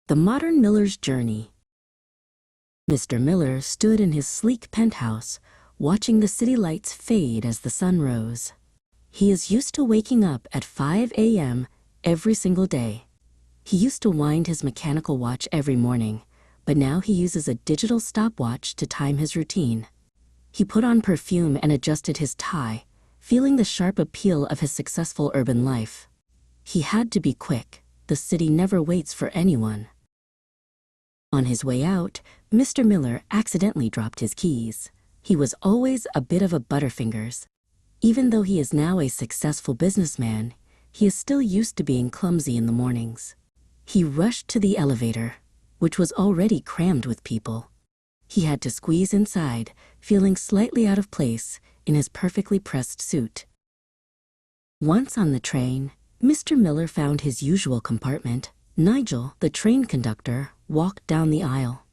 The Modern Miller's Journey. Mr. Miller stood in his sleek penthouse, watching the city lights fade as the sun rose. He is used to waking up at 5 a.m. every single day. He used to wind his mechanical watch every morning, but now he uses a digital stopwatch to time his routine. He put on perfume and adjusted his tie, feeling the sharp appeal of his successful urban life. He had to be quick. The city never waits for anyone. On his way out, Mr. Miller accidentally dropped his keys. He was always a bit of a butterfingers. Even though he is now a successful businessman, he is still used to being clumsy in the mornings. He rushed to the elevator, which was already crammed with people. He had to squeeze inside, feeling slightly out of place in his perfectly pressed suit. Once on the train, Mr. Miller found his usual compartment. Nigel, the train conductor, walked down the aisle.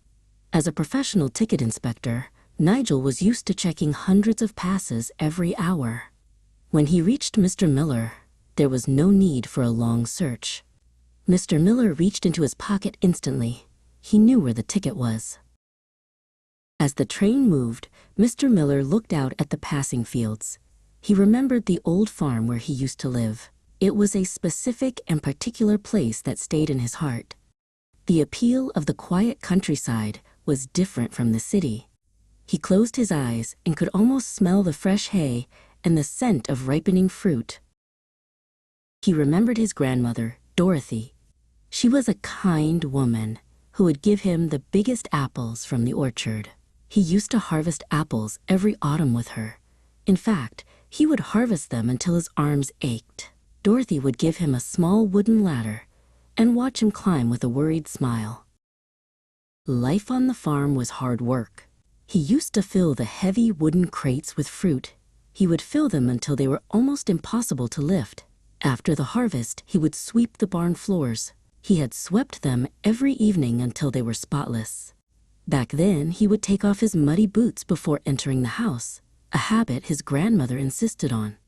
As a professional ticket inspector, Nigel was used to checking hundreds of passes every hour. When he reached Mr. Miller, there was no need for a long search. Mr. Miller reached into his pocket instantly. He knew where the ticket was. As the train moved, Mr. Miller looked out at the passing fields. He remembered the old farm where he used to live. It was a specific and particular place that stayed in his heart. The appeal of the quiet countryside was different from the city. He closed his eyes and could almost smell the fresh hay and the scent of ripening fruit. He remembered his grandmother, Dorothy. She was a kind woman who would give him the biggest apples from the orchard. He used to harvest apples every autumn with her. In fact, he would harvest them until his arms ached. Dorothy would give him a small wooden ladder and watch him climb with a worried smile. Life on the farm was hard work. He used to fill the heavy wooden crates with fruit. He would fill them until they were almost impossible to lift. After the harvest, he would sweep the barn floors. He had swept them every evening until they were spotless. Back then, he would take off his muddy boots before entering the house, a habit his grandmother insisted on.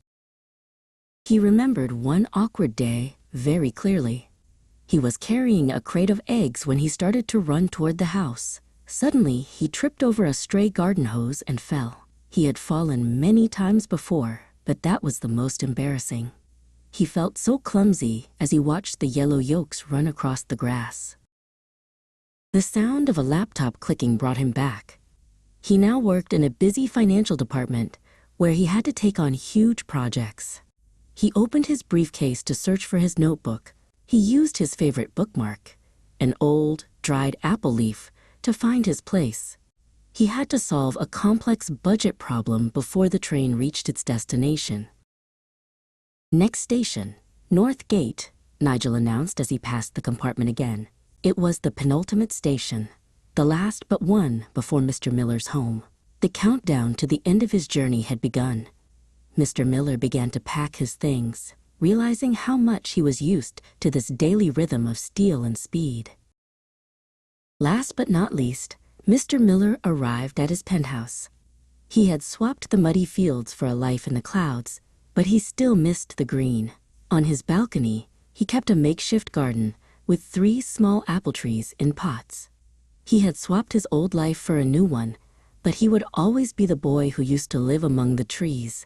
He remembered one awkward day very clearly. He was carrying a crate of eggs when he started to run toward the house. Suddenly, he tripped over a stray garden hose and fell. He had fallen many times before, but that was the most embarrassing. He felt so clumsy as he watched the yellow yolks run across the grass. The sound of a laptop clicking brought him back. He now worked in a busy financial department where he had to take on huge projects. He opened his briefcase to search for his notebook. He used his favorite bookmark, an old, dried apple leaf, to find his place. He had to solve a complex budget problem before the train reached its destination. "Next station, North Gate," Nigel announced as he passed the compartment again. It was the penultimate station, the last but one before Mr. Miller's home. The countdown to the end of his journey had begun. Mr. Miller began to pack his things, realizing how much he was used to this daily rhythm of steel and speed. Last but not least, Mr. Miller arrived at his penthouse. He had swapped the muddy fields for a life in the clouds, but he still missed the green. On his balcony, he kept a makeshift garden with 3 small apple trees in pots. He had swapped his old life for a new one, but he would always be the boy who used to live among the trees.